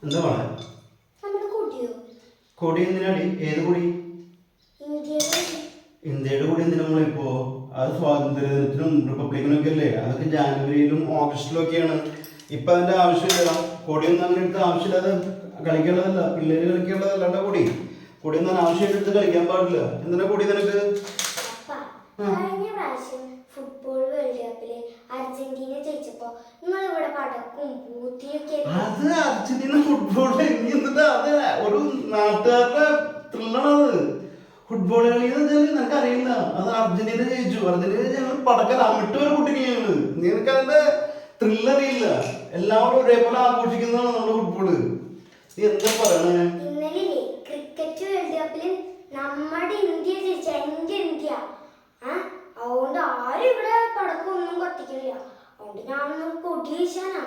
എന്താ മോളെ? കൊടി എന്തിനാടി? ഏത് കൊടി? ഇന്ത്യയുടെ കൊടി എന്തിനാ മോളെ ഇപ്പോ? അത് സ്വാതന്ത്ര്യദിനത്തിനും റിപ്പബ്ലിക്കിനും ഒക്കെ അല്ലേ? അതൊക്കെ ജാനുവരിയിലും ഓഗസ്റ്റിലും ഒക്കെയാണ്. ഇപ്പൊ അതിന്റെ ആവശ്യമില്ല. കൊടിയൊന്നും അങ്ങനെ എടുത്ത് ആവശ്യമില്ലാതെ കളിക്കേണ്ടതല്ല, പിള്ളേര് കളിക്കേണ്ടതല്ല കൊടി. കൊടിയൊന്നും ആവശ്യമായിട്ട് എടുത്ത് കളിക്കാൻ പാടില്ല. എന്തിനാ കൊടി നിനക്ക്? ഫുട്ബോൾ വേൾഡ് കപ്പില് അർജന്റീന ജയിച്ചപ്പോ നിങ്ങൾ ഇവിടെ പടക്കും പൂത്തിയൊക്കെ. അത് അർജന്റീന ഫുട്ബോള് എന്നിട്ട് അത് ഒരു നാട്ടുകാരുടെ ത്രില്ലാണത്. ഫുട്ബോൾ കളി എന്ന് വെച്ചാൽ നിനക്ക് അറിയില്ല. അത് അർജന്റീന ജയിച്ചു. അർജന്റീന ഞങ്ങൾ പടക്കാൻ അമിട്ട് വരെ കുട്ടിക്ക് ഞങ്ങള്. നിനക്ക് അതിന്റെ ത്രില്ലറിയില്ല. എല്ലാവരും ഒരേപോലെ ആഘോഷിക്കുന്നതാണ് നമ്മുടെ ഫുട്ബോള്. നീ എന്താ പറയണേ? ഇന്നലെ ക്രിക്കറ്റ് വേൾഡ് കപ്പില് നമ്മുടെ ഇന്ത്യ ജയിച്ച എന്റെ ഇന്ത്യ. അതുകൊണ്ട് ആരും ഇവിടെ പടക്കം ഒന്നും കത്തിക്കില്ല. അതുകൊണ്ട് ഞാനൊന്നും കൊടി വീശാനാ.